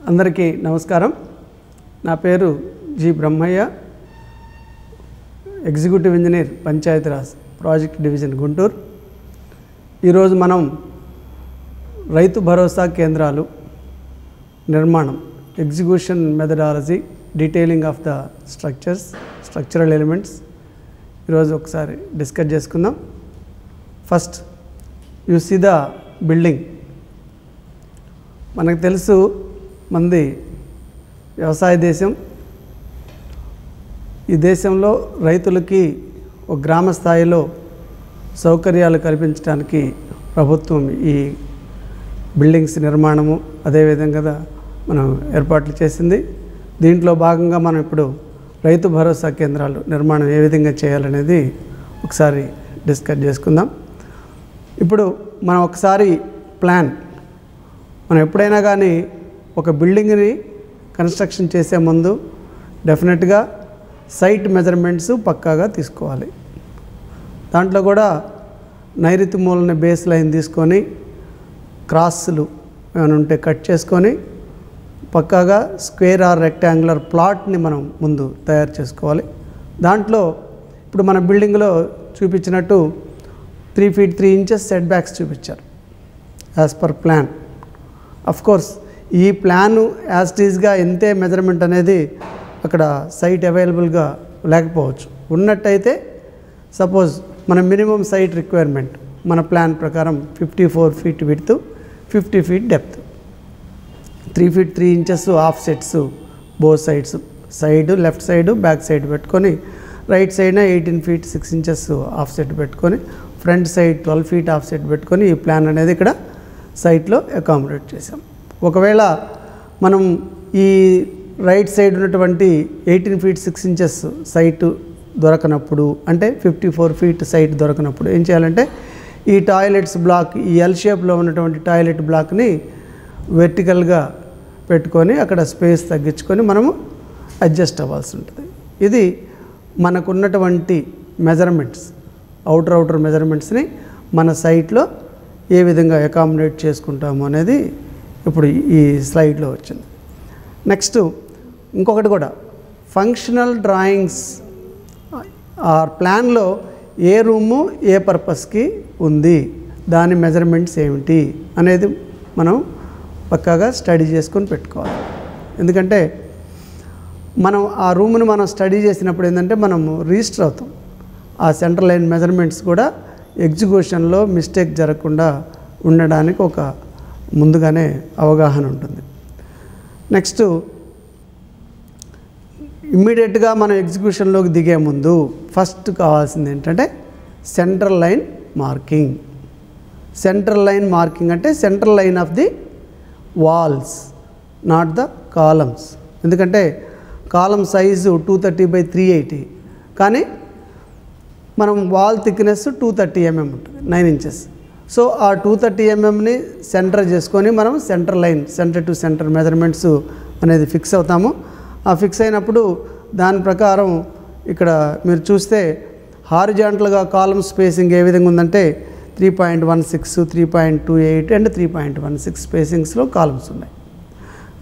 అందరికీ నమస్కారం. నా పేరు G Brahmaiah, executive engineer Panchayati Raj project division Guntur. ఈరోజు మనం రైతు భరోసా కేంద్రాలు నిర్మాణం, execution methodology, detailing of the structural elements ఈరోజు ఒకసారి డిస్కస్ చేసుకుందాం. First you see the building. మనకు తెలుసు మంది వ్యవసాయ దేశం. ఈ దేశంలో రైతులకి ఒక గ్రామ స్థాయిలో సౌకర్యాలు కల్పించడానికి ప్రభుత్వం ఈ బిల్డింగ్స్ నిర్మాణము అదేవిధంగా మనం ఏర్పాట్లు చేసింది. దీంట్లో భాగంగా మనం ఇప్పుడు రైతు భరోసా కేంద్రాలు నిర్మాణం ఏ విధంగా చేయాలనేది ఒకసారి డిస్కస్ చేసుకుందాం. ఇప్పుడు మనం ఒకసారి ప్లాన్, మనం ఎప్పుడైనా కానీ ఒక బిల్డింగ్ని కన్స్ట్రక్షన్ చేసే ముందు డెఫినెట్గా సైట్ మెజర్మెంట్స్ పక్కాగా తీసుకోవాలి. దాంట్లో కూడా నైరుతి మూలని బేస్ లైన్ తీసుకొని క్రాస్లు ఏమైనా ఉంటే కట్ చేసుకొని పక్కాగా స్క్వేర్ ఆర్ రెక్టాంగులర్ ప్లాట్ని మనం ముందు తయారు చేసుకోవాలి. దాంట్లో ఇప్పుడు మన బిల్డింగ్లో చూపించినట్టు 3 feet 3 inches సెట్ బ్యాక్స్ చూపించారు as per plan. Of course ఈ ప్లాను యాజ్ టీజ్గా ఎంతే మెజర్మెంట్ అనేది అక్కడ సైట్ అవైలబుల్గా లేకపోవచ్చు. ఉన్నట్టయితే సపోజ్ మన మినిమం సైట్ రిక్వైర్మెంట్ మన ప్లాన్ ప్రకారం 54 feet width, 50 feet depth, 3 feet 3 inches offsets both sides, side left side back side పెట్టుకొని, రైట్ సైడ్న 18 feet 6 inches ఆఫ్ సెట్ పెట్టుకొని, front side 12 feet offset పెట్టుకొని ఈ ప్లాన్ అనేది ఇక్కడ సైట్లో అకామిడేట్ చేసాం. ఒకవేళ మనం ఈ రైట్ సైడ్ ఉన్నటువంటి 18 feet 6 inches సైట్ దొరకనప్పుడు, అంటే 54 feet సైట్ దొరకనప్పుడు ఏం చేయాలంటే ఈ టాయిలెట్స్ బ్లాక్, ఈ ఎల్ షేప్లో ఉన్నటువంటి టాయిలెట్ బ్లాక్ని వెర్టికల్గా పెట్టుకొని అక్కడ స్పేస్ తగ్గించుకొని మనము అడ్జస్ట్ అవ్వాల్సి ఉంటుంది. ఇది మనకున్నటువంటి మెజర్మెంట్స్, అవుటర్ మెజర్మెంట్స్ని మన సైట్లో ఏ విధంగా అకామిడేట్ చేసుకుంటాము అనేది ఇప్పుడు ఈ స్లైడ్లో వచ్చింది. నెక్స్ట్ ఇంకొకటి కూడా, ఫంక్షనల్ డ్రాయింగ్స్ ఆర్ ప్లాన్లో ఏ రూము ఏ పర్పస్కి ఉంది, దాని మెజర్మెంట్స్ ఏమిటి అనేది మనం పక్కాగా స్టడీ చేసుకొని పెట్టుకోవాలి. ఎందుకంటే మనం ఆ రూమ్ని మనం స్టడీ చేసినప్పుడు ఏంటంటే మనము రిజిస్టర్ అవుతాం. ఆ సెంట్రల్ లైన్ మెజర్మెంట్స్ కూడా ఎగ్జిక్యూషన్లో మిస్టేక్ జరగకుండా ఉండడానికి ఒక ముందుగానే అవగాహన ఉంటుంది. నెక్స్ట్ ఇమ్మీడియట్గా మనం ఎగ్జిక్యూషన్లోకి దిగే ముందు ఫస్ట్ కావాల్సింది ఏంటంటే central line marking. Central line marking అంటే central line of the walls, not the columns. ఎందుకంటే కాలమ్ సైజు 230 by 380, కానీ మనం వాల్ థిక్నెస్ 230 mm ఉంటుంది, 9 inches. సో ఆ 230 mmని సెంటర్ చేసుకొని మనం centre line, centre to centre measurements అనేది ఫిక్స్ అవుతాము. ఆ ఫిక్స్ అయినప్పుడు దాని ప్రకారం ఇక్కడ మీరు చూస్తే హారిజాంటల్గా కాలమ్ స్పేసింగ్ ఏ విధంగా ఉందంటే 3.16, 3.28 అండ్ 3.16 స్పేసింగ్స్లో కాలమ్స్ ఉన్నాయి.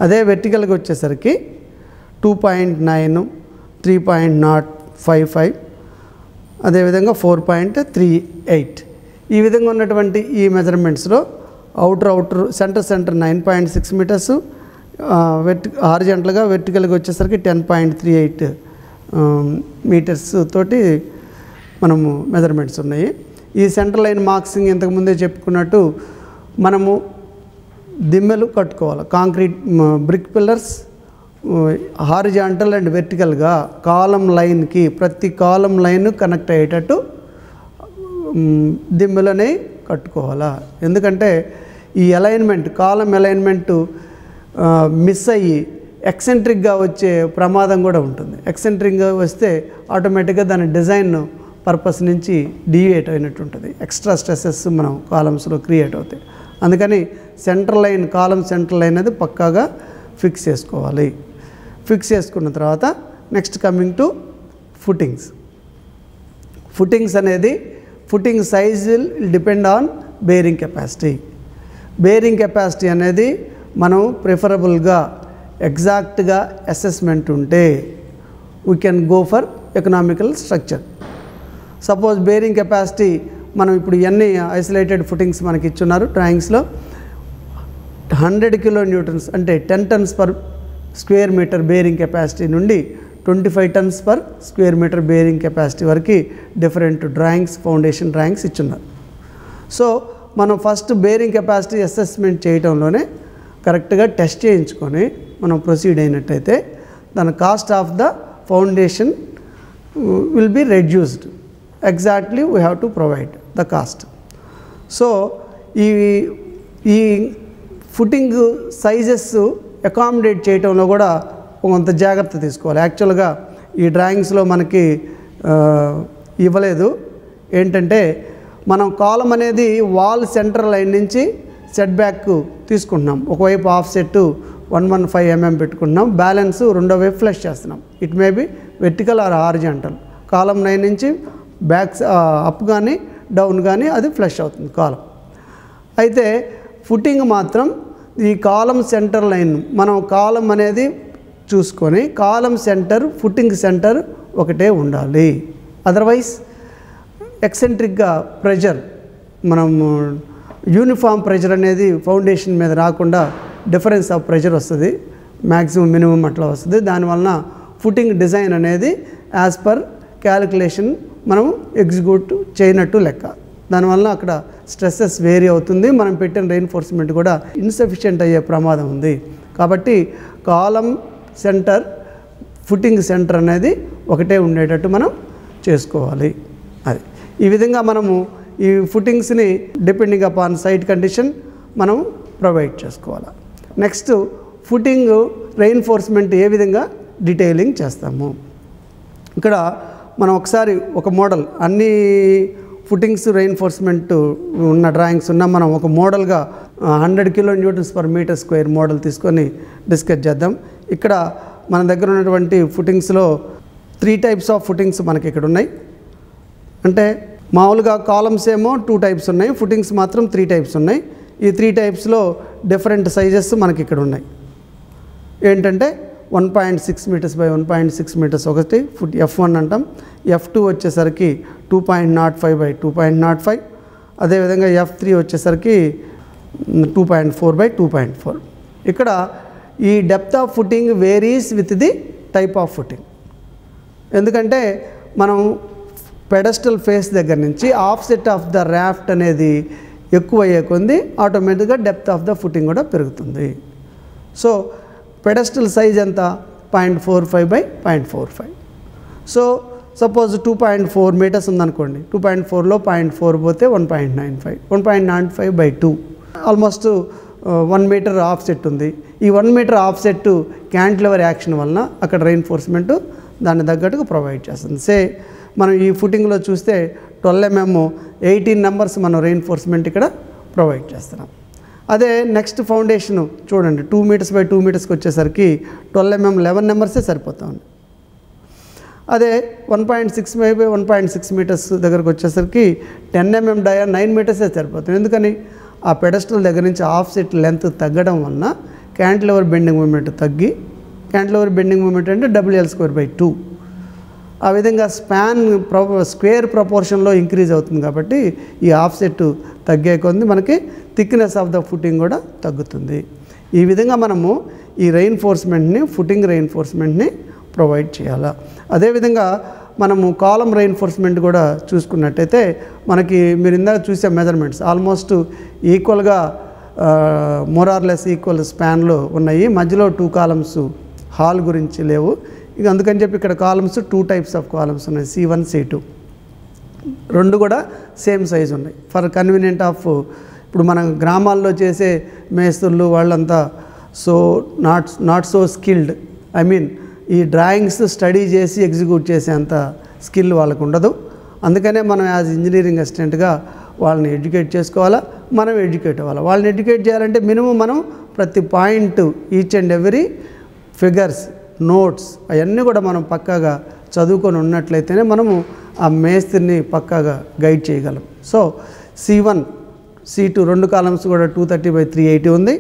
అదే వెర్టికల్గా వచ్చేసరికి 2.9, 3.055, అదేవిధంగా 4.38. ఈ విధంగా ఉన్నటువంటి ఈ మెజర్మెంట్స్లో అవుటర్ సెంటర్ 9.6 meters, హారిజాంటల్గా వెర్టికల్గా వచ్చేసరికి 10.38 meters తోటి మనము మెజర్మెంట్స్ ఉన్నాయి. ఈ సెంట్రల్ లైన్ మార్కింగ్ ఇంతకుముందే చెప్పుకున్నట్టు మనము దిమ్మెలు కట్టుకోవాలి. Concrete brick pillars horizontal and వెర్టికల్గా కాలమ్ లైన్కి, ప్రతి కాలమ్ లైన్ కనెక్ట్ అయ్యేటట్టు దిమ్మెలనే కట్టుకోవాలా. ఎందుకంటే ఈ అలైన్మెంట్, కాలమ్ అలైన్మెంట్ మిస్ అయ్యి ఎక్సెంట్రిక్గా వచ్చే ప్రమాదం కూడా ఉంటుంది. ఎక్సెంట్రిక్గా వస్తే ఆటోమేటిక్గా దాని డిజైన్ పర్పస్ నుంచి డీవియేట్ అయినట్టు ఉంటుంది. ఎక్స్ట్రా స్ట్రెసెస్ మనం కాలమ్స్లో క్రియేట్ అవుతాయి. అందుకని central line, column central line అనేది పక్కాగా ఫిక్స్ చేసుకోవాలి. ఫిక్స్ చేసుకున్న తర్వాత next coming to footings. Footings అనేది footing size will depend on bearing capacity. Bearing capacity అనేది మనం ప్రిఫరబుల్గా ఎగ్జాక్ట్గా అసెస్మెంట్ ఉంటే we can go for economical structure. Suppose bearing capacity మనం ఇప్పుడు ఇవన్నీ ఐసోలేటెడ్ ఫుటింగ్స్ మనకి ఇచ్చున్నారు డ్రాయింగ్స్లో. 100 kN అంటే 10 tons per square meter bearing capacity నుండి 25 tons per square meter bearing capacity వరకు డిఫరెంట్ డ్రాయింగ్స్, ఫౌండేషన్ డ్రాయింగ్స్ ఇచ్చున్నారు. సో మనం ఫస్ట్ బేరింగ్ కెపాసిటీ అసెస్మెంట్ చేయడంలోనే కరెక్ట్గా టెస్ట్ చేయించుకొని మనం ప్రొసీడ్ అయినట్టయితే దాని cost of the foundation will be reduced. Exactly we have to provide the cost. So ఈ ఫుటింగ్ సైజెస్ అకామిడేట్ చేయటంలో కూడా కొంత జాగ్రత్త తీసుకోవాలి. యాక్చువల్గా ఈ డ్రాయింగ్స్లో మనకి ఇవ్వలేదు. ఏంటంటే మనం కాలం అనేది వాల్ సెంటర్ లైన్ నుంచి సెట్ బ్యాక్ తీసుకుంటున్నాం. ఒకవైపు ఆఫ్ సెట్ 115 mm పెట్టుకుంటున్నాం, బ్యాలెన్స్ రెండో వైపు ఫ్లష్ చేస్తున్నాం. It may be vertical or horizontal. Column 9 నుంచి బ్యాక్ అప్ కానీ డౌన్ కానీ అది ఫ్లష్ అవుతుంది కాలం. అయితే ఫుటింగ్ మాత్రం ఈ కాలం సెంటర్ లైన్ మనం కాలం అనేది చూసుకొని కాలం సెంటర్ ఫుటింగ్ సెంటర్ ఒకటే ఉండాలి. అదర్వైజ్ ఎక్సెంట్రిక్గా ప్రెషర్ మనం యూనిఫామ్ ప్రెషర్ అనేది ఫౌండేషన్ మీద రాకుండా డిఫరెన్స్ ఆఫ్ ప్రెషర్ వస్తుంది, మ్యాక్సిమం మినిమం అట్లా వస్తుంది. దానివలన ఫుటింగ్ డిజైన్ అనేది యాజ్ పర్ క్యాలిక్యులేషన్ మనం ఎగ్జిక్యూట్ చేయనట్టు లెక్క. దానివల్ల అక్కడ స్ట్రెస్సెస్ వేరీ అవుతుంది, మనం పెట్టిన రెయిన్ఫోర్స్మెంట్ కూడా ఇన్సఫిషియెంట్ అయ్యే ప్రమాదం ఉంది. కాబట్టి కాలం సెంటర్ ఫుటింగ్ సెంటర్ అనేది ఒకటే ఉండేటట్టు మనం చేసుకోవాలి. అది ఈ విధంగా మనము ఈ ఫుటింగ్స్ని డిపెండింగ్ అపాన్ సైట్ కండిషన్ మనం ప్రొవైడ్ చేసుకోవాలి. నెక్స్ట్ ఫుటింగ్ రెయిన్ఫోర్స్మెంట్ ఏ విధంగా డీటెయిలింగ్ చేస్తాము. ఇక్కడ మనం ఒకసారి ఒక మోడల్ అన్ని ఫుటింగ్స్ రెయిన్ఫోర్స్మెంట్ ఉన్న డ్రాయింగ్స్ ఉన్న మనం ఒక మోడల్గా 100 kN/m² మోడల్ తీసుకొని డిస్కస్ చేద్దాం. ఇక్కడ మన దగ్గర ఉన్నటువంటి ఫుటింగ్స్లో 3 types ఆఫ్ ఫుటింగ్స్ మనకి ఇక్కడ ఉన్నాయి. అంటే మామూలుగా కాలమ్స్ ఏమో 2 types ఉన్నాయి, ఫుటింగ్స్ మాత్రం 3 types ఉన్నాయి. ఈ 3 typesలో డిఫరెంట్ సైజెస్ మనకి ఇక్కడ ఉన్నాయి. ఏంటంటే 1.6 meters by 1.6 meters ఒకటి ఫుట్ F1 అంటాం. F2 వచ్చేసరికి 2.05 by 2.05. అదేవిధంగా F3 వచ్చేసరికి 2.4 by 2.4. ఇక్కడ ఈ depth of footing varies with the type of footing. ఎందుకంటే మనం పెడస్టల్ ఫేస్ దగ్గర నుంచి ఆఫ్సెట్ ఆఫ్ ద రాఫ్ట్ అనేది ఎక్కువ అయ్యే కొంది ఆటోమేటిక్గా డెప్త్ ఆఫ్ ద ఫుటింగ్ కూడా పెరుగుతుంది. సో పెడస్టల్ సైజ్ ఎంత 0.45 by 0.45. సో సపోజ్ 2.4 meters ఉందనుకోండి, 2.4లో 0.4 పోతే 1.95, 1.95 by 2 ఆల్మోస్ట్ 1 meter ఆఫ్సెట్ ఉంది. ఈ 1 meter ఆఫ్సెట్ క్యాంటిలివర్ యాక్షన్ వలన అక్కడ రెయిన్ఫోర్స్మెంట్ దాన్ని తగ్గట్టుగా ప్రొవైడ్ చేస్తుంది. మనం ఈ ఫుటింగ్లో చూస్తే 12 mm 18 numbers మనం రెయిన్ఫోర్స్మెంట్ ఇక్కడ ప్రొవైడ్ చేస్తున్నాం. అదే నెక్స్ట్ ఫౌండేషన్ చూడండి 2 meters by 2 meters వచ్చేసరికి 12 mm 11 numbers సరిపోతుంది. అదే 1.6 by 1.6 meters దగ్గరకు వచ్చేసరికి 10 mm డయా 9 meters సరిపోతుంది. ఎందుకని ఆ పెడస్టల్ దగ్గర నుంచి ఆఫ్సెట్ లెంత్ తగ్గడం వలన క్యాంటిలివర్ బెండింగ్ మూమెంట్ తగ్గి, క్యాంటిలివర్ బెండింగ్ మూమెంట్ అంటే WL²/2. ఆ విధంగా స్పాన్ స్క్వేర్ ప్రపోర్షన్లో ఇంక్రీజ్ అవుతుంది. కాబట్టి ఈ ఆఫ్సెట్ తగ్గే కొంది మనకి థిక్నెస్ ఆఫ్ ద ఫుటింగ్ కూడా తగ్గుతుంది. ఈ విధంగా మనము ఈ రెయిన్ఫోర్స్మెంట్ని ఫుటింగ్ రెయిన్ఫోర్స్మెంట్ని ప్రొవైడ్ చేయాలి. అదేవిధంగా మనము కాలం రెయిన్ఫోర్స్మెంట్ కూడా చూసుకున్నట్టయితే మనకి మీరు ఇందాక చూసే మెజర్మెంట్స్ ఆల్మోస్ట్ ఈక్వల్గా మోరార్లెస్ ఈక్వల్ స్పాన్లో ఉన్నాయి. మధ్యలో 2 columns హాల్ గురించి లేవు. ఇక అందుకని చెప్పి ఇక్కడ కాలమ్స్ 2 types ఆఫ్ కాలమ్స్ ఉన్నాయి, C1 C2. రెండు కూడా సేమ్ సైజ్ ఉన్నాయి. ఫర్ కన్వీనియంట్ ఆఫ్ ఇప్పుడు మన గ్రామాల్లో చేసే మేస్తులు వాళ్ళంతా not so skilled. I mean ఈ డ్రాయింగ్స్ స్టడీ చేసి ఎగ్జిక్యూట్ చేసేంత స్కిల్ వాళ్ళకు ఉండదు. అందుకనే మనం యాజ్ ఇంజనీరింగ్ అసిస్టెంట్గా వాళ్ళని ఎడ్యుకేట్ చేసుకోవాలా, మనం ఎడ్యుకేట్ అవ్వాలి. వాళ్ళని ఎడ్యుకేట్ చేయాలంటే మినిమం మనం ప్రతి point each and every figures notes అవన్నీ కూడా మనం పక్కాగా చదువుకొని ఉన్నట్లయితేనే మనము ఆ మేస్త్రిని పక్కాగా గైడ్ చేయగలం. సో C1 C2 2 columns కూడా 230 by 380 ఉంది.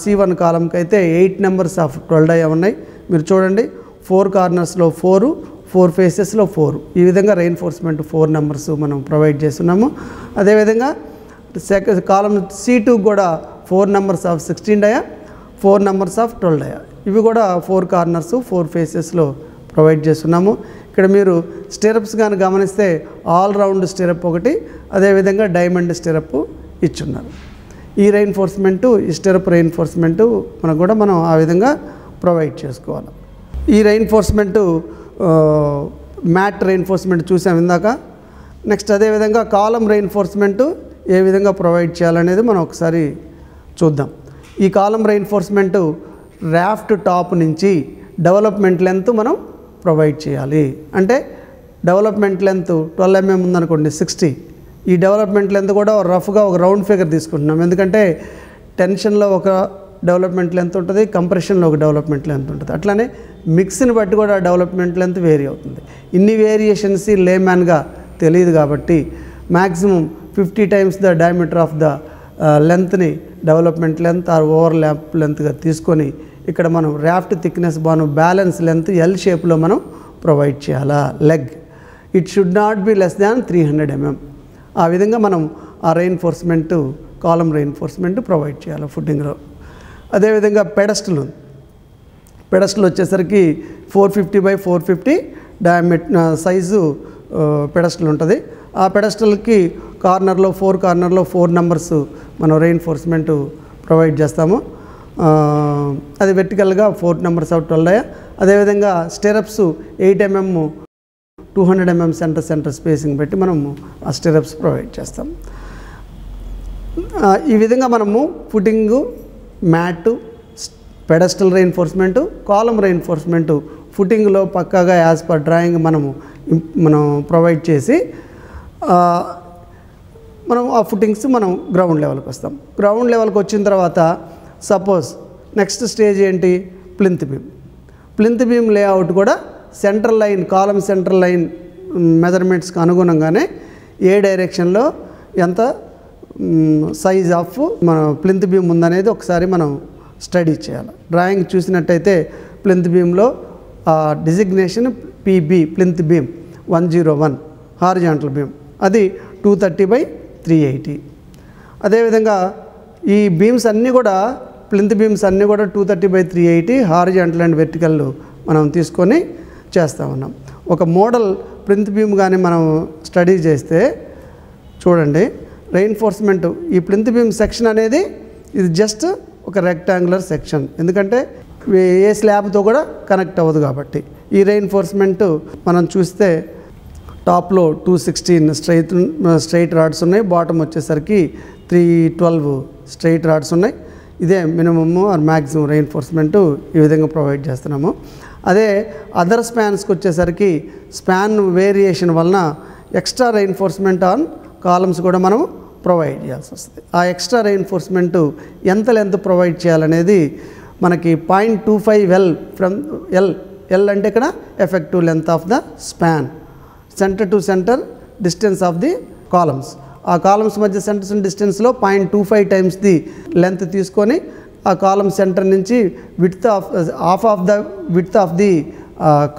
C1 కాలంకి అయితే 8 నెంబర్స్ ఆఫ్ 12 డయా ఉన్నాయి. మీరు చూడండి 4 కార్నర్స్లో 4, 4 ఫేసెస్లో 4. ఈ విధంగా రెయిన్ఫోర్స్మెంట్ 4 నెంబర్స్ మనం ప్రొవైడ్ చేస్తున్నాము. అదేవిధంగా కాలం C2 కూడా 4 numbers of 16 dia, 4 numbers of 12 డయా. ఇవి కూడా 4 కార్నర్స్ 4 ఫేసెస్లో ప్రొవైడ్ చేస్తున్నాము. ఇక్కడ మీరు స్టిరప్స్ కానీ గమనిస్తే ఆల్ రౌండ్ స్టిరప్ ఒకటి, అదేవిధంగా డైమండ్ స్టిరప్ ఇచ్చున్నారు. ఈ రెయిన్ఫోర్స్మెంటు, ఈ స్టిరప్ రెయిన్ఫోర్స్మెంటు మనకు కూడా మనం ఆ విధంగా ప్రొవైడ్ చేసుకోవాలి. ఈ రెయిన్ఫోర్స్మెంటు మ్యాట్ రెయిన్ఫోర్స్మెంట్ చూసాం ఇందాక. నెక్స్ట్ అదేవిధంగా కాలం రెయిన్ఫోర్స్మెంటు ఏ విధంగా ప్రొవైడ్ చేయాలనేది మనం ఒకసారి చూద్దాం. ఈ కాలం రెయిన్ఫోర్స్మెంటు రాఫ్ట్ టాప్ నుంచి డెవలప్మెంట్ లెంత్ మనం ప్రొవైడ్ చేయాలి. అంటే డెవలప్మెంట్ లెంత్ 12 mm ఉందనుకోండి 60. ఈ డెవలప్మెంట్ లెంత్ కూడా రఫ్గా ఒక రౌండ్ ఫిగర్ తీసుకుంటున్నాం. ఎందుకంటే టెన్షన్లో ఒక డెవలప్మెంట్ లెంత్ ఉంటుంది, కంప్రెషన్లో ఒక డెవలప్మెంట్ లెంత్ ఉంటుంది. అట్లానే మిక్స్ని బట్టి కూడా డెవలప్మెంట్ లెంత్ వేరీ అవుతుంది. ఇన్ని వేరియేషన్స్ లేమ్యాన్గా తెలియదు కాబట్టి maximum 50 times the diameter of the లెంత్ని development length or overlap లెంత్గా తీసుకొని ఇక్కడ మనం రాఫ్ట్ థిక్నెస్ బాను బ్యాలెన్స్ లెంత్ ఎల్ షేప్లో మనం ప్రొవైడ్ చేయాలా. Leg it should not be less than 300 mm. ఆ విధంగా మనం ఆ రెయిన్ఫోర్స్మెంట్, కాలం రెయిన్ఫోర్స్మెంట్ ప్రొవైడ్ చేయాలి ఫుటింగ్లో. అదేవిధంగా పెడస్టల్ వచ్చేసరికి 450 by 450 సైజు పెడస్టల్ ఉంటుంది. ఆ పెడస్టల్కి కార్నర్లో 4 నెంబర్స్ మనం రెయిన్ఫోర్స్మెంట్ ప్రొవైడ్ చేస్తాము. అది వెర్టికల్గా 4 నెంబర్స్ ఆఫ్ 12 డయా. అదేవిధంగా స్టెరప్స్ 8 mm 200 mm సెంటర్ స్పేసింగ్ పెట్టి మనము ఆ స్టెరప్స్ ప్రొవైడ్ చేస్తాం. ఈ విధంగా మనము ఫుటింగు, మ్యాటు, పెడస్టల్ రెయిన్ఫోర్స్మెంటు, కాలం రెయిన్ఫోర్స్మెంటు ఫుటింగ్లో పక్కాగా యాజ్ పర్ డ్రాయింగ్ మనం ప్రొవైడ్ చేసి మనం ఆ ఫుటింగ్స్ మనం గ్రౌండ్ లెవెల్కి వస్తాం. గ్రౌండ్ లెవెల్కి వచ్చిన తర్వాత సపోజ్ నెక్స్ట్ స్టేజ్ ఏంటి, ప్లింత్ బీమ్ లేఅవుట్ కూడా central line, column central line మెజర్మెంట్స్కి అనుగుణంగానే ఏ డైరెక్షన్లో ఎంత సైజ్ ఆఫ్ మన ప్లింత్ బీమ్ ఉందనేది ఒకసారి మనం స్టడీ చేయాలి. డ్రాయింగ్ చూసినట్టయితే ప్లింత్ బీమ్లో designation PB plinth beam 101 horizontal beam, అది 230 by 380. అదేవిధంగా ఈ బీమ్స్ అన్నీ కూడా, ప్లింత్ బీమ్స్ అన్నీ కూడా 230 by 380 హారిజాంటల్ అండ్ వెర్టికల్ మనం తీసుకొని చేస్తూ ఉన్నాం. ఒక మోడల్ ప్లింత్ బీమ్ కానీ మనం స్టడీ చేస్తే చూడండి, రెయిన్ఫోర్స్మెంట్ ఈ ప్లింత్ బీమ్ సెక్షన్ అనేది ఇది జస్ట్ ఒక రెక్టాంగులర్ సెక్షన్, ఎందుకంటే ఏ స్లాబ్తో కూడా కనెక్ట్ అవ్వదు కాబట్టి. ఈ రెయిన్ఫోర్స్మెంట్ మనం చూస్తే టాప్లో 216 స్ట్రైట్ రాడ్స్ ఉన్నాయి, బాటమ్ వచ్చేసరికి 312 స్ట్రైట్ రాడ్స్ ఉన్నాయి. ఇదే మినిమమ్ ఆర్ మ్యాక్సిమం రెయిన్ఫోర్స్మెంట్ ఈ విధంగా ప్రొవైడ్ చేస్తున్నాము. అదే అదర్ స్పాన్స్కి వచ్చేసరికి స్పాన్ వేరియేషన్ వలన ఎక్స్ట్రా రెయిన్ఫోర్స్మెంట్ ఆన్ కాలమ్స్ కూడా మనం ప్రొవైడ్ చేయాల్సి వస్తుంది. ఆ ఎక్స్ట్రా రెయిన్ఫోర్స్మెంట్ ఎంత లెంత్ ప్రొవైడ్ చేయాలనేది మనకి 0.25 L ఫ్రమ్ L అంటే ఇక్కడ effective length of the span, centre to centre distance of the columns. ఆ కాలమ్స్ మధ్య సెంటర్ డిస్టెన్స్లో 0.25 times ది లెంత్ తీసుకొని ఆ కాలమ్ సెంటర్ నుంచి హాఫ్ ఆఫ్ ది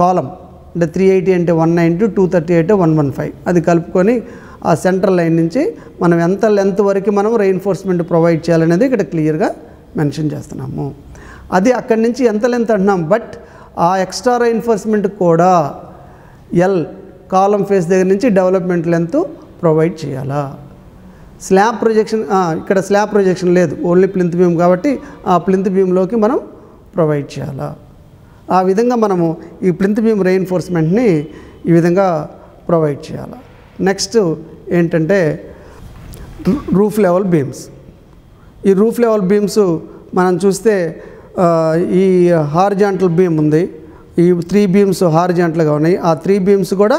కాలమ్ అంటే 380 అంటే 190, 230 అంటే 115 అది కలుపుకొని ఆ సెంట్రల్ లైన్ నుంచి మనం ఎంత లెంత్ వరకు మనం రెయిన్ఫోర్స్మెంట్ ప్రొవైడ్ చేయాలనేది ఇక్కడ క్లియర్గా మెన్షన్ చేస్తున్నాము. అది అక్కడి నుంచి ఎంత లెంత్ అంటున్నాం, బట్ ఆ ఎక్స్ట్రా రెయిన్ఫోర్స్మెంట్ కూడా కాలం ఫేస్ దగ్గర నుంచి డెవలప్మెంట్ లెంత్ ప్రొవైడ్ చేయాలా. స్లాబ్ ప్రొజెక్షన్, ఇక్కడ స్లాబ్ ప్రొజెక్షన్ లేదు, ఓన్లీ ప్లింత్ బీమ్ కాబట్టి ఆ ప్లింత్ బీమ్లోకి మనం ప్రొవైడ్ చేయాలా. ఆ విధంగా మనము ఈ ప్లింత్ బీమ్ రెయిన్ఫోర్స్మెంట్ని ఈ విధంగా ప్రొవైడ్ చేయాలి. నెక్స్ట్ ఏంటంటే రూఫ్ లెవెల్ బీమ్స్. ఈ రూఫ్ లెవెల్ బీమ్స్ మనం చూస్తే ఈ హారిజాంటల్ బీమ్ ఉంది, ఈ 3 బీమ్స్ హారిజాంటల్గా ఉన్నాయి. ఆ 3 బీమ్స్ కూడా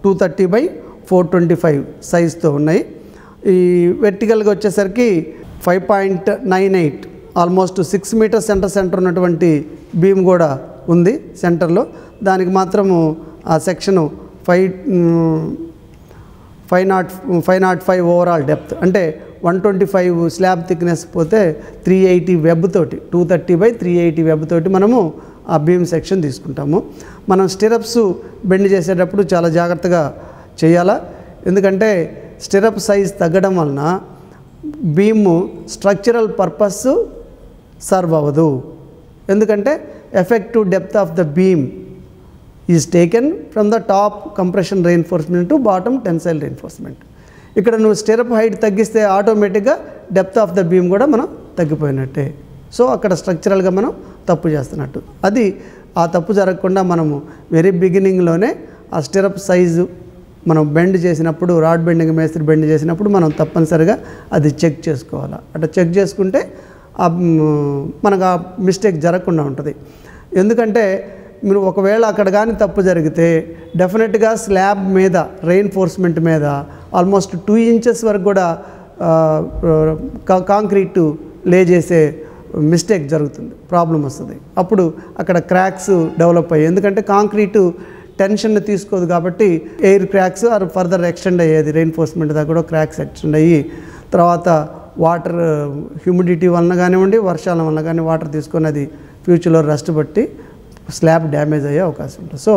230 by 425 సైజ్తో ఉన్నాయి. ఈ వెర్టికల్గా వచ్చేసరికి 5.98 ఆల్మోస్ట్ 6 meters సెంటర్ ఉన్నటువంటి బీమ్ కూడా ఉంది సెంటర్లో. దానికి మాత్రము ఆ సెక్షను 505 ఓవరాల్ డెప్త్, అంటే 125 స్లాబ్ థిక్నెస్ పోతే 380 వెబ్ తోటి 230/380 వెబ్ తోటి మనము ఆ బీమ్ సెక్షన్ తీసుకుంటాము. మనం స్టిరప్స్ బెండ్ చేసేటప్పుడు చాలా జాగ్రత్తగా చేయాలా, ఎందుకంటే స్టిరప్ సైజ్ తగ్గడం వలన బీమ్ స్ట్రక్చరల్ పర్పస్ సర్వ్ అవ్వదు. ఎందుకంటే effective depth of the beam is taken from the top compression reinforcement to bottom tensile reinforcement. ఇక్కడ నువ్వు స్టిరప్ హైట్ తగ్గిస్తే ఆటోమేటిక్గా డెప్త్ ఆఫ్ ద బీమ్ కూడా మనం తగ్గిపోయినట్టే. సో అక్కడ స్ట్రక్చరల్గా మనం తప్పు చేస్తున్నట్టు. అది ఆ తప్పు జరగకుండా మనము వెరీ బిగినింగ్లోనే ఆ స్టిరప్ సైజు మనం బెండ్ చేసినప్పుడు, రాడ్ బెండింగ్ మేస్త్రి బెండ్ చేసినప్పుడు మనం తప్పనిసరిగా అది చెక్ చేసుకోవాలి. అట్లా చెక్ చేసుకుంటే మనకు ఆ మిస్టేక్ జరగకుండా ఉంటుంది. ఎందుకంటే మీరు ఒకవేళ అక్కడ కానీ తప్పు జరిగితే డెఫినెట్గా స్లాబ్ మీద రెయిన్ఫోర్స్మెంట్ మీద ఆల్మోస్ట్ 2 ఇంచెస్ వరకు కూడా కాంక్రీటు లే చేసే మిస్టేక్ జరుగుతుంది, ప్రాబ్లం వస్తుంది. అప్పుడు అక్కడ క్రాక్స్ డెవలప్ అయ్యాయి. ఎందుకంటే కాంక్రీటు టెన్షన్ తీసుకోదు కాబట్టి hair cracks are further extend అయ్యేది, రెయిన్ఫోర్స్మెంట్ దాకా కూడా క్రాక్స్ ఎక్స్టెండ్ అయ్యి తర్వాత వాటర్ హ్యూమిడిటీ వలన కానివ్వండి, వర్షాల వలన కానీ వాటర్ తీసుకొని అది ఫ్యూచర్లో రస్ట్ బట్టి స్లాబ్ డ్యామేజ్ అయ్యే అవకాశం ఉంటుంది. సో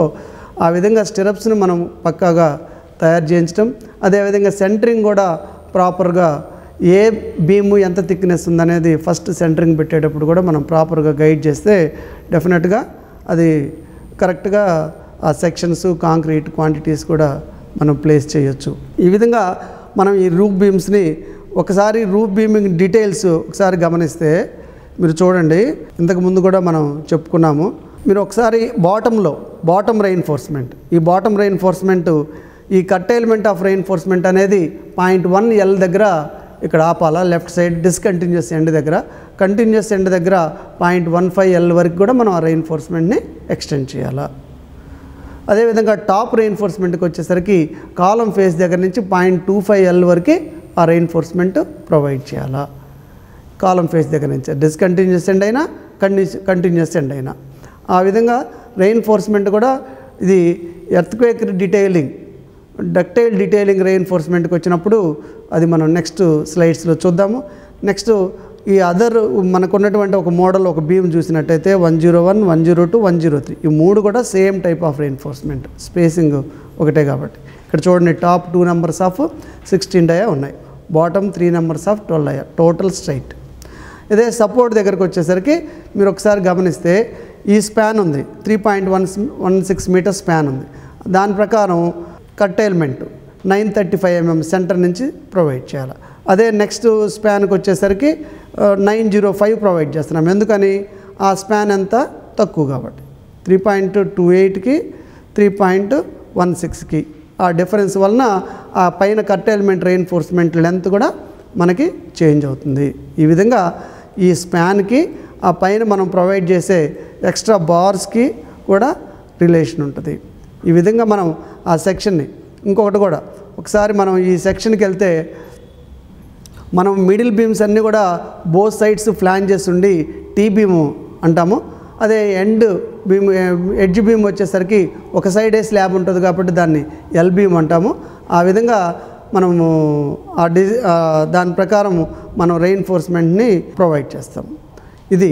ఆ విధంగా స్టిరప్స్ని మనం పక్కాగా తయారు చేయించడం, అదేవిధంగా సెంటరింగ్ కూడా ప్రాపర్గా ఏ బీము ఎంత థిక్నెస్ ఉందనేది ఫస్ట్ సెంటరింగ్ పెట్టేటప్పుడు కూడా మనం ప్రాపర్గా గైడ్ చేస్తే డెఫినెట్గా అది కరెక్ట్గా ఆ సెక్షన్స్ కాంక్రీట్ క్వాంటిటీస్ కూడా మనం ప్లేస్ చేయొచ్చు. ఈ విధంగా మనం ఈ రూఫ్ బీమ్స్ని ఒకసారి రూఫ్ బీమింగ్ డీటెయిల్స్ ఒకసారి గమనిస్తే మీరు చూడండి, ఇంతకుముందు కూడా మనం చెప్పుకున్నాము. మీరు ఒకసారి బాటమ్ రెయిన్ఫోర్స్మెంట్, ఈ బాటమ్ రెయిన్ఫోర్స్మెంట్ ఈ కట్టైల్మెంట్ ఆఫ్ రెయిన్ఫోర్స్మెంట్ అనేది 0.1 L దగ్గర ఇక్కడ ఆపాలా, లెఫ్ట్ సైడ్ డిస్కంటిన్యూస్ ఎండ్ దగ్గర. కంటిన్యూస్ ఎండ్ దగ్గర 0.15 L వరకు కూడా మనం ఆ రెయిన్ఫోర్స్మెంట్ని ఎక్స్టెండ్ చేయాలా. అదేవిధంగా టాప్ రెయిన్ఫోర్స్మెంట్కి వచ్చేసరికి కాలం ఫేస్ దగ్గర నుంచి 0.25 L వరకు ఆ రెయిన్ఫోర్స్మెంట్ ప్రొవైడ్ చేయాలా. కాలం ఫేస్ దగ్గర నుంచి డిస్కంటిన్యూస్ ఎండ్ అయినా కంటిన్యూస్ ఎండ్ అయినా ఆ విధంగా రెయిన్ఫోర్స్మెంట్ కూడా ఇది ఎర్త్క్వేక్ డీటెయిలింగ్, డక్టైల్ డీటెయిలింగ్ రెయిన్ఫోర్స్మెంట్కి వచ్చినప్పుడు అది మనం నెక్స్ట్ స్లైడ్స్లో చూద్దాము. నెక్స్ట్ ఈ అదర్ మనకున్నటువంటి ఒక మోడల్, ఒక బీమ్ చూసినట్టయితే 101, 102, 103 ఈ 3 కూడా same type of reinforcement, spacing ఒకటే కాబట్టి. ఇక్కడ చూడండి, టాప్ 2 numbers ఆఫ్ 16 డయా ఉన్నాయి, bottom 3 numbers of 12 dia, total straight. ఇదే సపోర్ట్ దగ్గరకు వచ్చేసరికి మీరు ఒకసారి గమనిస్తే ఈ స్పాన్ ఉంది, 3.16 మీటర్ స్పాన్ ఉంది. దాని ప్రకారం కట్టైల్మెంట్ 935 mm సెంటర్ నుంచి ప్రొవైడ్ చేయాలి. అదే నెక్స్ట్ స్పాన్కి వచ్చేసరికి 905 ప్రొవైడ్ చేస్తున్నాం. ఎందుకని? ఆ స్పాన్ ఎంత తక్కువ కాబట్టి 3.28కి 3.16కి ఆ డిఫరెన్స్ వలన ఆ పైన కట్టైల్మెంట్ రెయిన్ఫోర్స్మెంట్ లెంత్ కూడా మనకి చేంజ్ అవుతుంది. ఈ విధంగా ఈ స్పాన్కి ఆ పైన మనం ప్రొవైడ్ చేసే ఎక్స్ట్రా బార్స్కి కూడా రిలేషన్ ఉంటుంది. ఈ విధంగా మనం ఆ సెక్షన్ని ఇంకొకటి కూడా ఒకసారి మనం ఈ సెక్షన్కి వెళ్తే మనం మిడిల్ బీమ్స్ అన్నీ కూడా బోత్ సైడ్స్ ఫ్లాంజెస్ ఉండి టీ బీము అంటాము. అదే ఎండ్ బీమ్, ఎడ్జ్ బీమ్ వచ్చేసరికి ఒక సైడే స్లాబ్ ఉంటుంది కాబట్టి దాన్ని ఎల్ బీమ్ అంటాము. ఆ విధంగా మనము దాని ప్రకారం మనం రెయిన్ఫోర్స్మెంట్ని ప్రొవైడ్ చేస్తాం. ఇది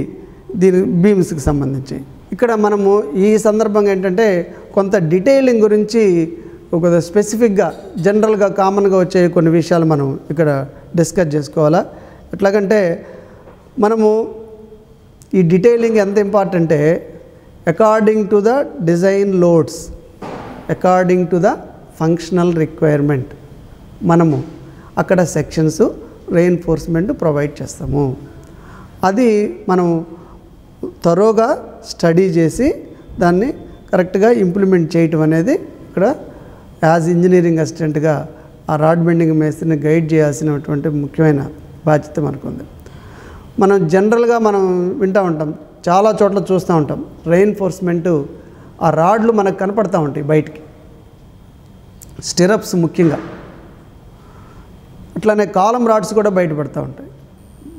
దీని బీమ్స్కి సంబంధించి. ఇక్కడ మనము ఈ సందర్భంగా ఏంటంటే కొంత డీటెయిలింగ్ గురించి ఒక స్పెసిఫిక్గా జనరల్గా కామన్గా వచ్చే కొన్ని విషయాలు మనం ఇక్కడ డిస్కస్ చేసుకోవాలా. ఎట్లాగంటే మనము ఈ డీటెయిలింగ్ ఎంత ఇంపార్టెంటే according to the design loads, according to the functional requirement మనము అక్కడ సెక్షన్స్ రెయిన్ఫోర్స్మెంట్ ప్రొవైడ్ చేస్తాము. అది మనం త్వరగా స్టడీ చేసి దాన్ని కరెక్ట్గా ఇంప్లిమెంట్ చేయటం అనేది ఇక్కడ యాజ్ ఇంజనీరింగ్ అసిస్టెంట్గా ఆ రాడ్ బెండింగ్ మేస్త్రిని గైడ్ చేయాల్సినటువంటి ముఖ్యమైన బాధ్యత మనకుంది. మనం జనరల్గా మనం వింటూ ఉంటాం, చాలా చోట్ల చూస్తూ ఉంటాం, రెయిన్ఫోర్స్మెంటు ఆ రాడ్లు మనకు కనపడతూ ఉంటాయి బయటికి, స్టిరప్స్ ముఖ్యంగా, అట్లానే కాలం రాడ్స్ కూడా బయటపడుతూ ఉంటాయి.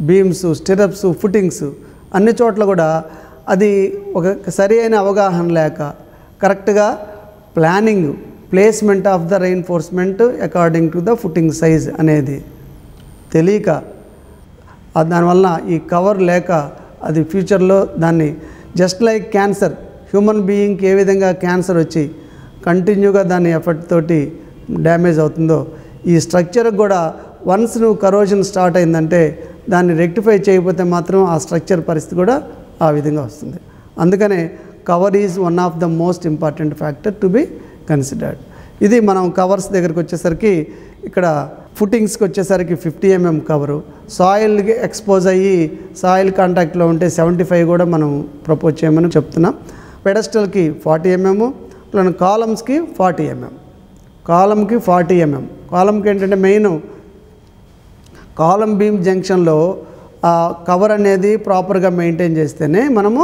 బీమ్స్, స్టిరప్స్, ఫుటింగ్స్ అన్ని చోట్ల కూడా అది ఒక సరి అయిన అవగాహన లేక కరెక్ట్గా planning, placement of the reinforcement according to the footing size అనేది తెలియక దానివల్ల ఈ కవర్ లేక అది ఫ్యూచర్లో దాన్ని జస్ట్ లైక్ క్యాన్సర్, హ్యూమన్ బీయింగ్కి ఏ విధంగా క్యాన్సర్ వచ్చి కంటిన్యూగా దాని ఎఫెక్ట్ తోటి డ్యామేజ్ అవుతుందో ఈ స్ట్రక్చర్కి కూడా వన్స్ నువ్వు కరోజన్ స్టార్ట్ అయిందంటే దాన్ని రెక్టిఫై చేయకపోతే మాత్రం ఆ స్ట్రక్చర్ పరిస్థితి కూడా ఆ విధంగా వస్తుంది. అందుకనే cover is one of the most important factor to be considered. ఇది మనం కవర్స్ దగ్గరికి వచ్చేసరికి ఇక్కడ ఫుటింగ్స్కి వచ్చేసరికి 50 mm కవరు, సాయిల్కి ఎక్స్పోజ్ అయ్యి సాయిల్ కాంటాక్ట్లో ఉంటే 75 కూడా మనం ప్రపోజ్ చేయమని చెప్తున్నాం. పెడస్టల్కి 40 mm, ప్లస్ కాలమ్స్కి 40 mm. కాలంకి 40 mm. కాలంకి ఏంటంటే మెయిన్ కాలం బీమ్ జంక్షన్లో ఆ కవర్ అనేది ప్రాపర్గా మెయింటైన్ చేస్తేనే మనము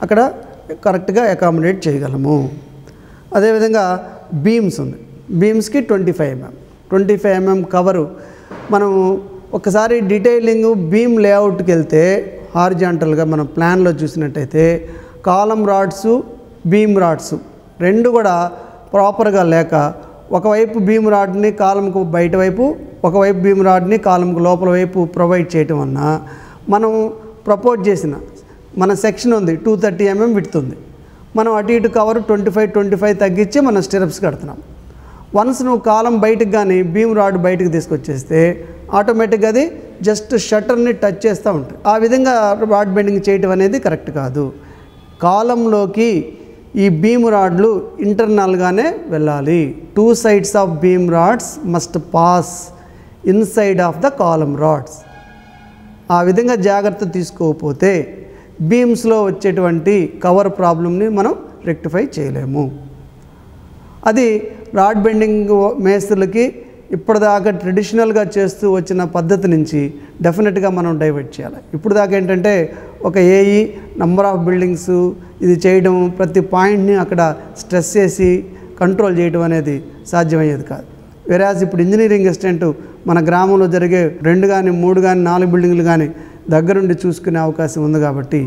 అక్కడ కరెక్ట్గా అకామిడేట్ చేయగలము. అదేవిధంగా బీమ్స్ ఉంది, బీమ్స్కి 25 mm. 25 mm కవరు మనం ఒకసారి డీటెయిలింగ్ బీమ్ లేఅవుట్కి వెళ్తే హారిజాంటల్గా మనం ప్లాన్లో చూసినట్టయితే కాలం రాడ్స్ బీమ్ రాడ్స్ రెండు కూడా ప్రాపర్గా లేక ఒకవైపు బీమ్ రాడ్ని కాలంకు బయట వైపు, ఒకవైపు బీమ్ రాడ్ని కాలంకు లోపల వైపు ప్రొవైడ్ చేయటం వలన మనం ప్రపోజ్ చేసిన మన సెక్షన్ ఉంది 230 mm విడ్త్ ఉంది, మనం అటు ఇటు కవర్ 25 తగ్గించి మనం స్టిరప్స్ కడుతున్నాం. వన్స్ నువ్వు కాలం బయటకు కానీ బీమ్ రాడ్ బయటకు తీసుకొచ్చేస్తే ఆటోమేటిక్గా అది జస్ట్ షట్టర్ని టచ్ చేస్తూ ఉంటుంది. ఆ విధంగా రాడ్ బెండింగ్ చేయటం అనేది కరెక్ట్ కాదు. కాలంలోకి ఈ బీమ్ రాడ్లు ఇంటర్నల్గానే వెళ్ళాలి. 2 sides of beam rods must pass inside of the column rods. ఆ విధంగా జాగ్రత్త తీసుకోకపోతే బీమ్స్లో వచ్చేటువంటి కవర్ ప్రాబ్లమ్ని మనం రెక్టిఫై చేయలేము. అది రాడ్ బెండింగ్ మేస్త్రులకి ఇప్పటిదాకా ట్రెడిషనల్గా చేస్తూ వచ్చిన పద్ధతి నుంచి డెఫినెట్గా మనం డైవర్ట్ చేయాలి. ఇప్పుడు దాకా ఏంటంటే ఒక ఏఈ నంబర్ ఆఫ్ బిల్డింగ్స్ ఇది చేయడం, ప్రతి పాయింట్ని అక్కడ స్ట్రెస్ చేసి కంట్రోల్ చేయడం అనేది సాధ్యమయ్యేది కాదు. వెరాజ్ ఇప్పుడు ఇంజనీరింగ్ అసిస్టెంట్ మన గ్రామంలో జరిగే 2 కానీ 3 కానీ 4 బిల్డింగ్లు కానీ దగ్గరుండి చూసుకునే అవకాశం ఉంది. కాబట్టి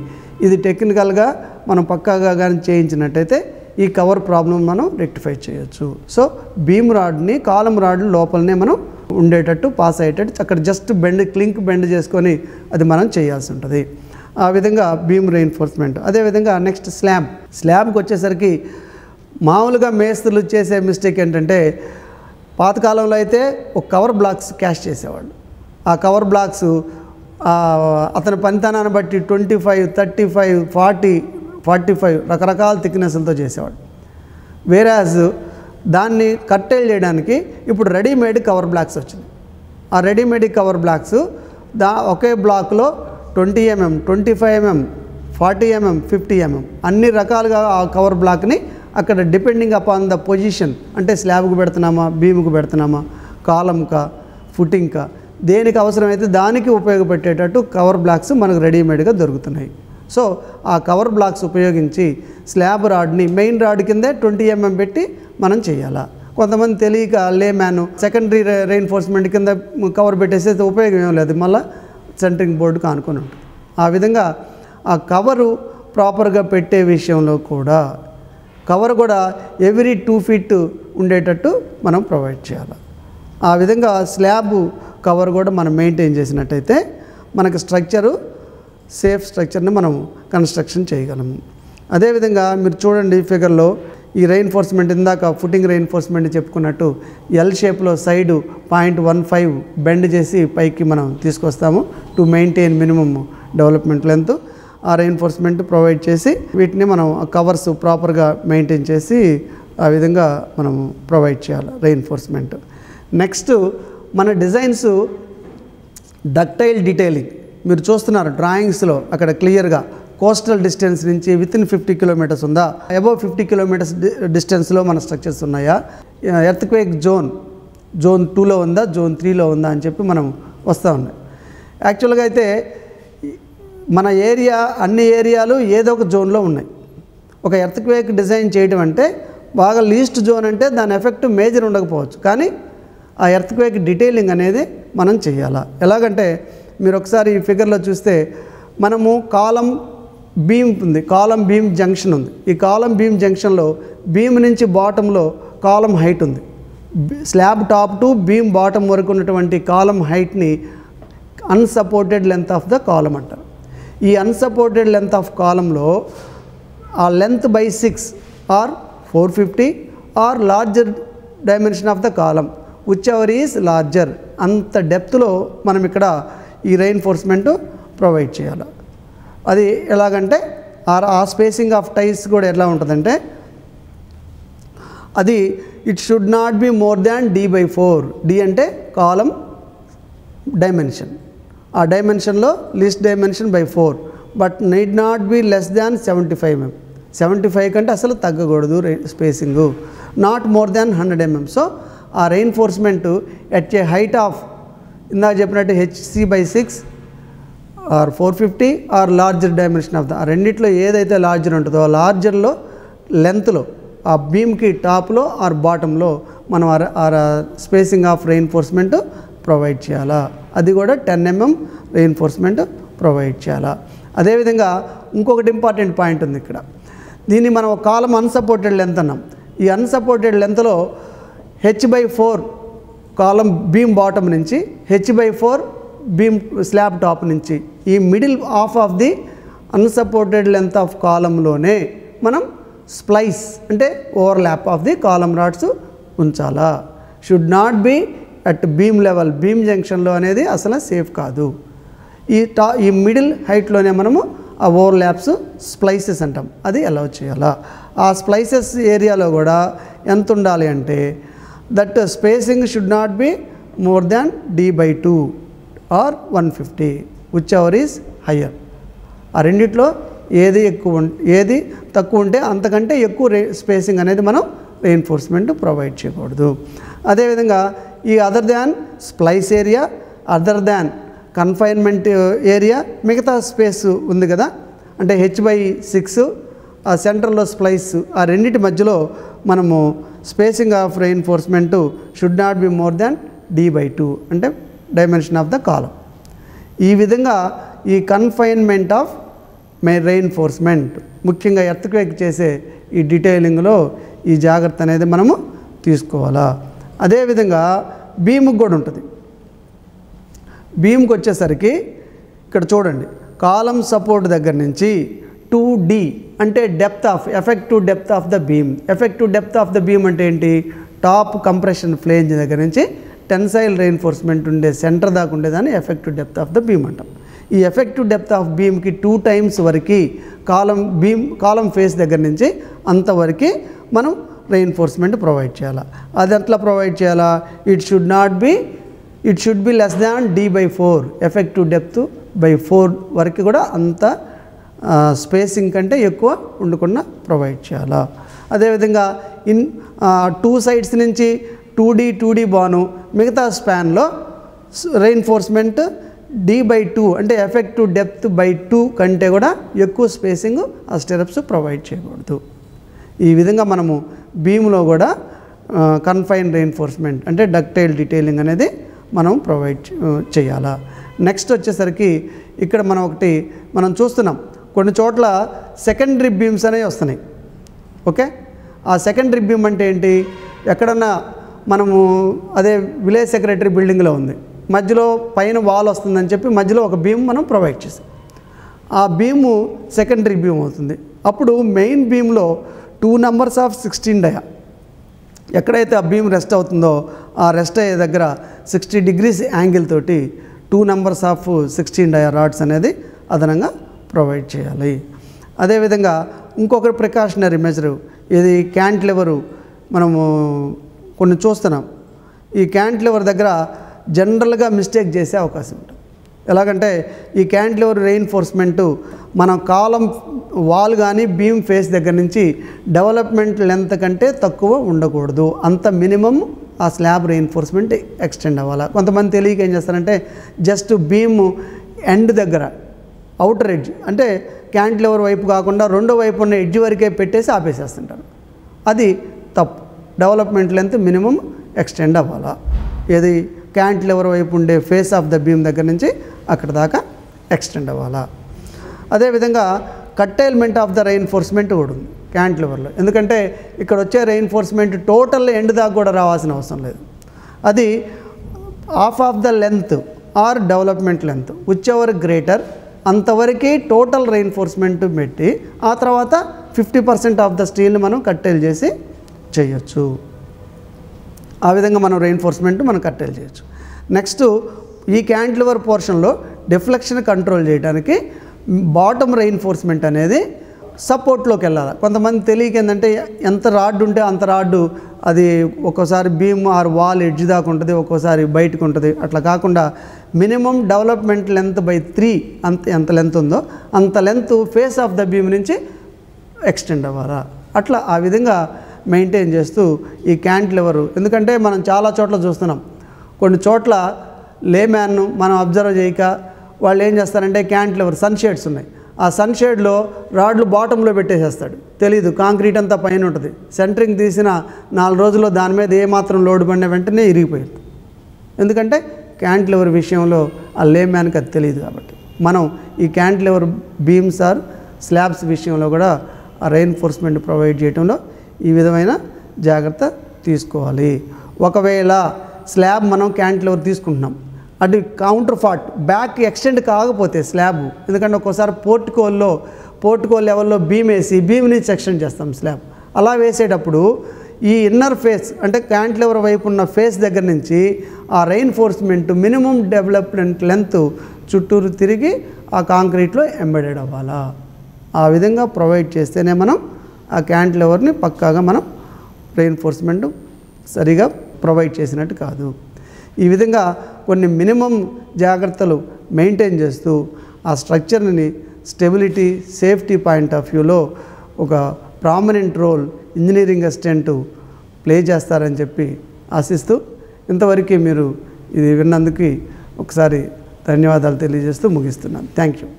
ఇది టెక్నికల్గా మనం పక్కాగా కానీ చేయించినట్టయితే ఈ కవర్ ప్రాబ్లం మనం రెక్టిఫై చేయొచ్చు. సో బీమ్ రాడ్ని కాలం రాడ్లు లోపలనే మనం ఉండేటట్టు పాస్ అయ్యేటట్టు అక్కడ జస్ట్ క్లింక్ బెండ్ చేసుకొని అది మనం చేయాల్సి ఉంటుంది. ఆ విధంగా బీమ్ రెయిన్ఫోర్స్మెంట్. అదేవిధంగా నెక్స్ట్ స్లాబ్కి వచ్చేసరికి మామూలుగా మేస్త్రులు చేసే మిస్టేక్ ఏంటంటే పాతకాలంలో అయితే ఒక కవర్ బ్లాక్స్ క్యాష్ చేసేవాళ్ళు. ఆ కవర్ బ్లాక్స్ అతని పనితనాన్ని బట్టి 25, 35, 40, 45 రకరకాల థిక్నెస్లతో చేసేవాడు. వేరాజ్ దాన్ని కట్టెల్ చేయడానికి ఇప్పుడు రెడీమేడ్ కవర్ బ్లాక్స్ వచ్చింది. ఆ రెడీమేడ్ కవర్ బ్లాక్స్ ఒకే బ్లాక్లో 20 mm, 25 mm, 40 mm, 50 mm అన్ని రకాలుగా ఆ కవర్ బ్లాక్ని అక్కడ డిపెండింగ్ అపాన్ ద పొజిషన్, అంటే స్లాబ్కు పెడుతున్నామా, బీముకు పెడుతున్నామా, కాలంకా, ఫుటింగ్కా, దేనికి అవసరమైతే దానికి ఉపయోగపెట్టేటట్టు కవర్ బ్లాక్స్ మనకు రెడీమేడ్గా దొరుకుతున్నాయి. సో ఆ కవర్ బ్లాక్స్ ఉపయోగించి స్లాబ్ రాడ్ని మెయిన్ రాడ్ కిందే 20 mm పెట్టి మనం చేయాలా. కొంతమంది తెలియక లేమ్యాను సెకండరీ రెయిన్ఫోర్స్మెంట్ కింద కవర్ పెట్టేస్తే ఉపయోగం ఏం లేదు, మళ్ళీ సెంటరింగ్ బోర్డుకు ఆనుకొని ఉంటుంది. ఆ విధంగా ఆ కవరు ప్రాపర్గా పెట్టే విషయంలో కూడా కవర్ కూడా ఎవ్రీ 2 feet ఉండేటట్టు మనం ప్రొవైడ్ చేయాలి. ఆ విధంగా స్లాబ్ కవర్ కూడా మనం మెయింటైన్ చేసినట్టయితే మనకు స్ట్రక్చరు సేఫ్ స్ట్రక్చర్ని మనం కన్స్ట్రక్షన్ చేయగలము. అదేవిధంగా మీరు చూడండి ఫిగర్లో ఈ రెయిన్ఫోర్స్మెంట్ ఇందాక ఫుటింగ్ రెయిన్ఫోర్స్మెంట్ చెప్పుకున్నట్టు ఎల్ షేప్లో సైడు 0.15 బెండ్ చేసి పైకి మనం తీసుకొస్తాము to maintain minimum development length. ఆ రెయిన్ఫోర్స్మెంట్ ప్రొవైడ్ చేసి వీటిని మనం కవర్స్ ప్రాపర్గా మెయింటైన్ చేసి ఆ విధంగా మనం ప్రొవైడ్ చేయాలి రెయిన్ఫోర్స్మెంట్. నెక్స్ట్ మన డిజైన్స్ డక్టైల్ డీటెయిలింగ్ మీరు చూస్తున్నారు డ్రాయింగ్స్లో అక్కడ క్లియర్గా కోస్టల్ డిస్టెన్స్ నుంచి వితిన్ 50 kilometers ఉందా, అబవ్ 50 kilometers డిస్టెన్స్లో మన స్ట్రక్చర్స్ ఉన్నాయా, ఎర్త్క్వేక్ జోన్ 2లో ఉందా, జోన్ 3లో ఉందా అని చెప్పి మనం వస్తూ ఉన్నాయి. యాక్చువల్గా అయితే మన ఏరియా అన్ని ఏరియాలు ఏదో ఒక జోన్లో ఉన్నాయి. ఒక ఎర్త్క్వేక్ డిజైన్ చేయడం అంటే బాగా లీస్ట్ జోన్ అంటే దాని ఎఫెక్ట్ మేజర్ ఉండకపోవచ్చు, కానీ ఆ ఎర్త్క్వేక్ డీటెయిలింగ్ అనేది మనం చేయాలా. ఎలాగంటే మీరు ఒకసారి ఈ ఫిగర్లో చూస్తే మనము కాలం బీమ్ ఉంది, కాలం బీమ్ జంక్షన్ ఉంది. ఈ కాలం బీమ్ జంక్షన్లో బీమ్ నుంచి బాటంలో కాలం హైట్ ఉంది. Slab top to beam bottom వరకు ఉన్నటువంటి కాలం హైట్ని unsupported length of the column అంటారు. ఈ అన్సపోర్టెడ్ లెంత్ ఆఫ్ కాలంలో ఆ length by 6 or 450 or larger dimension of the column whichever is larger, అంత డెప్త్లో మనం ఇక్కడ ఈ రెయిన్ఫోర్స్మెంట్ ప్రొవైడ్ చేయాలి. అది ఎలాగంటే ఆ స్పేసింగ్ ఆఫ్ టైల్స్ కూడా ఎలా ఉంటుందంటే అది it should not be more than d/4. D అంటే కాలం డైమెన్షన్, ఆ డైమెన్షన్లో least dimension by 4, but need not be less than 75 mm. 75 కంటే అసలు తగ్గకూడదు spacing. Not more than 100 mm. So ఆ reinforcement at a height of ఇందాక చెప్పినట్టు hc/6 or 450 or larger dimension of the, రెండిట్లో ఏదైతే లార్జర్ ఉంటుందో ఆ లార్జర్లో లెంత్లో ఆ బీమ్కి టాప్లో ఆర్ బాటంలో మనం ఆ స్పేసింగ్ ఆఫ్ రెయిన్ఫోర్స్మెంట్ ప్రొవైడ్ చేయాలా. అది కూడా 10 mm రెయిన్ఫోర్స్మెంట్ ప్రొవైడ్ చేయాలా. అదేవిధంగా ఇంకొకటి ఇంపార్టెంట్ పాయింట్ ఉంది ఇక్కడ. దీన్ని మనం కాలం అన్సపోర్టెడ్ లెంత్ అన్నాం. ఈ అన్సపోర్టెడ్ లెంత్లో h/4 కాలం బీమ్ బాటమ్ నుంచి h/4 బీమ్ స్లాబ్ టాప్ నుంచి ఈ middle half of the unsupported length of కాలంలోనే మనం స్ప్లైస్ అంటే overlap of the column rods ఉంచాలా. Should not be at beam level, beam జంక్షన్లో అనేది అసలు సేఫ్ కాదు. ఈ మిడిల్ హైట్లోనే మనము ఆ ఓవర్లాప్స్ స్ప్లైసెస్ అంటాం, అది అలౌ చేయాలా. ఆ స్ప్లైసెస్ ఏరియాలో కూడా ఎంత ఉండాలి అంటే that spacing should not be more than d/2 or 150 whichever is higher. ఆ రెండిట్లో ఏది తక్కువ ఉంటే అంతకంటే ఎక్కువ స్పేసింగ్ అనేది మనం రెయిన్ఫోర్స్మెంట్ ప్రొవైడ్ చేయకూడదు. అదేవిధంగా ఈ other than splice area, other than confinement area, మిగతా స్పేస్ ఉంది కదా అంటే h/6 ఆ సెంటర్లో స్ప్లైస్, ఆ రెండింటి మధ్యలో మనము spacing of reinforcement should not be more than d/2 అంటే డైమెన్షన్ ఆఫ్ ద కాలం. ఈ విధంగా ఈ కన్ఫైన్మెంట్ ఆఫ్ రెయిన్ఫోర్స్మెంట్ ముఖ్యంగా ఎర్త్క్వేక్ చేసే ఈ డీటెయిలింగ్లో ఈ జాగ్రత్త అనేది మనము తీసుకోవాలా. అదేవిధంగా బీమ్కి కూడా ఉంటుంది. బీమ్కి వచ్చేసరికి ఇక్కడ చూడండి, కాలం సపోర్ట్ దగ్గర నుంచి 2D అంటే depth of effective depth of the beam. Effective depth of the beam అంటే ఏంటి? టాప్ కంప్రెషన్ ఫ్లేంజ్ దగ్గర నుంచి టెన్సైల్ రెయిన్ఫోర్స్మెంట్ ఉండే సెంటర్ దాకా ఉండేదాన్ని effective depth of the beam అంటాం. ఈ ఎఫెక్టివ్ డెప్త్ ఆఫ్ బీమ్కి 2 times వరకు కాలం ఫేస్ దగ్గర నుంచి అంతవరకు మనం రెయిన్ఫోర్స్మెంట్ ప్రొవైడ్ చేయాలా. అది ఎట్లా ప్రొవైడ్ చేయాలా? It should be less than d/4 effective depth by 4 వరకు కూడా అంత స్పేసింగ్ కంటే ఎక్కువ ఉండకుండా ప్రొవైడ్ చేయాలా. అదేవిధంగా 2 sides నుంచి 2D బాను మిగతా స్పాన్లో రెయిన్ఫోర్స్మెంట్ d/2 అంటే ఎఫెక్టివ్ డెప్త్ బై 2 కంటే కూడా ఎక్కువ స్పేసింగ్ ఆ స్టెరప్స్ ప్రొవైడ్ చేయకూడదు. ఈ విధంగా మనము బీమ్లో కూడా కన్ఫైన్ రెయిన్ఫోర్స్మెంట్ అంటే డక్టైల్ డీటెయిలింగ్ అనేది మనం ప్రొవైడ్ చేయాలా. నెక్స్ట్ వచ్చేసరికి ఇక్కడ మనం చూస్తున్నాం కొన్ని చోట్ల సెకండరీ బీమ్స్ అనేవి వస్తున్నాయి. ఓకే, ఆ సెకండరీ బీమ్ అంటే ఏంటి? ఎక్కడన్నా మనము అదే విలేజ్ సెక్రటరీ బిల్డింగ్లో ఉంది, మధ్యలో పైన వాల్ వస్తుందని చెప్పి మధ్యలో ఒక బీమ్ మనం ప్రొవైడ్ చేస్తాం. ఆ బీము సెకండరీ బీమ్ అవుతుంది. అప్పుడు మెయిన్ బీమ్లో 2 numbers of 16 dia ఎక్కడైతే ఆ బీమ్ రెస్ట్ అవుతుందో ఆ రెస్ట్ అయ్యే దగ్గర 60 degrees యాంగిల్ తోటి 2 numbers of 16 dia రాడ్స్ అనేది అదనంగా ప్రొవైడ్ చేయాలి. అదేవిధంగా ఇంకొక ప్రికాషనరీ మెజరు ఇది క్యాంటిలివరు మనము కొన్ని చూస్తున్నాం. ఈ క్యాంటిలివర్ దగ్గర జనరల్గా మిస్టేక్ చేసే అవకాశం ఉంటుంది. ఎలాగంటే ఈ క్యాంటిలివర్ రెయిన్ఫోర్స్మెంటు మనం కాలం వాల్ కానీ బీమ్ ఫేస్ దగ్గర నుంచి డెవలప్మెంట్ లెంత్ కంటే తక్కువ ఉండకూడదు. అంత మినిమం ఆ స్లాబ్ రెయిన్ఫోర్స్మెంట్ ఎక్స్టెండ్ అవ్వాలి. కొంతమంది తెలియక ఏం చేస్తారంటే జస్ట్ బీమ్ ఎండ్ దగ్గర అవుటర్ ఎడ్జ్ అంటే క్యాంటిలివర్ వైపు కాకుండా రెండో వైపు ఉన్న ఎడ్జ్ వరకే పెట్టేసి ఆపేసేస్తుంటారు. అది తప్పు. డెవలప్మెంట్ లెంత్ మినిమం ఎక్స్టెండ్ అవ్వాలా. ఏది క్యాంటిలివర్ వైపు ఉండే ఫేస్ ఆఫ్ ద బీమ్ దగ్గర నుంచి అక్కడ దాకా ఎక్స్టెండ్ అవ్వాలా. అదేవిధంగా కట్టైల్మెంట్ ఆఫ్ ద రెయిన్ఫోర్స్మెంట్ కూడా ఉంది క్యాంటిలివర్లో. ఎందుకంటే ఇక్కడ వచ్చే రెయిన్ఫోర్స్మెంట్ టోటల్ ఎండ్ దాకా కూడా రావాల్సిన అవసరం లేదు. అది half of the length are development length which ever greater అంతవరకే టోటల్ రెయిన్ఫోర్స్మెంట్ పెట్టి ఆ తర్వాత 50% ఆఫ్ ద స్టీల్ని మనం కట్టెలు చేసి చేయొచ్చు. ఆ విధంగా మనం రెయిన్ఫోర్స్మెంట్ మనం కట్టెలు చేయొచ్చు. నెక్స్ట్ ఈ క్యాంటిలివర్ పోర్షన్లో డిఫ్లెక్షన్ కంట్రోల్ చేయడానికి బాటమ్ రెయిన్ఫోర్స్మెంట్ అనేది సపోర్ట్లోకి వెళ్ళాలి. కొంతమంది తెలియక ఏంటంటే ఎంత రాడ్ ఉంటే అంత రాడ్డు అది ఒక్కోసారి బీమ్ ఆర్ వాల్ ఎడ్జ్ దాకా ఉంటుంది, ఒక్కోసారి బయటకు ఉంటుంది. అట్లా కాకుండా మినిమం డెవలప్మెంట్ లెంత్ బై 3 ఎంత లెంత్ ఉందో అంత length face of the beam నుంచి ఎక్స్టెండ్ అవ్వాలా. అట్లా ఆ విధంగా మెయింటైన్ చేస్తూ ఈ క్యాంటిలివర్, ఎందుకంటే మనం చాలా చోట్ల చూస్తున్నాం, కొన్ని చోట్ల లేమ్యాన్ను మనం అబ్జర్వ్ చేయక వాళ్ళు ఏం చేస్తారంటే క్యాంటిలివర్ సన్షేడ్స్ ఉన్నాయి, ఆ సన్షేడ్లో రాడ్లు బాటంలో పెట్టేసేస్తాడు, తెలీదు కాంక్రీట్ అంతా పైన ఉంటుంది. సెంటరింగ్ తీసిన 4 రోజుల్లో దాని మీద ఏమాత్రం లోడ్ పడిన వెంటనే ఇరిగిపోయింది. ఎందుకంటే క్యాంటిలివర్ విషయంలో ఆ లేమ్యాన్కి అది తెలియదు. కాబట్టి మనం ఈ క్యాంటిలివర్ బీమ్స్ ఆర్ స్లాబ్స్ విషయంలో కూడా ఆ రెయిన్ఫోర్స్మెంట్ ప్రొవైడ్ చేయడంలో ఈ విధమైన జాగ్రత్త తీసుకోవాలి. ఒకవేళ స్లాబ్ మనం క్యాంటిలివర్ తీసుకుంటున్నాం, అది కౌంటర్ ఫార్ట్ బ్యాక్ ఎక్స్టెండ్ కాకపోతే స్లాబ్, ఎందుకంటే ఒక్కోసారి పోర్టికో లెవెల్లో బీమ్ వేసి బీమ్ నుంచి ఎక్స్టెండ్ చేస్తాం స్లాబ్. అలా వేసేటప్పుడు ఈ ఇన్నర్ ఫేస్ అంటే క్యాంటిలివర్ వైపు ఉన్న ఫేస్ దగ్గర నుంచి ఆ రెయిన్ఫోర్స్మెంట్ మినిమం డెవలప్మెంట్ లెంత్ చుట్టూరు తిరిగి ఆ కాంక్రీట్లో ఎంబెడెడ్ అవ్వాలా. ఆ విధంగా ప్రొవైడ్ చేస్తేనే మనం ఆ క్యాంటిలివర్ని పక్కాగా మనం రెయిన్ఫోర్స్మెంట్ సరిగా ప్రొవైడ్ చేసినట్టు కాదు. ఈ విధంగా కొన్ని మినిమం జాగ్రత్తలు మెయింటైన్ చేస్తూ ఆ స్ట్రక్చర్ని స్టెబిలిటీ సేఫ్టీ పాయింట్ ఆఫ్ వ్యూలో ఒక prominent role engineering assistant play చేస్తారని చెప్పి ఆశిస్తూ ఇంతవరకు మీరు ఇది విన్నందుకు ఒకసారి ధన్యవాదాలు తెలియజేస్తూ ముగిస్తున్నాను. Thank you.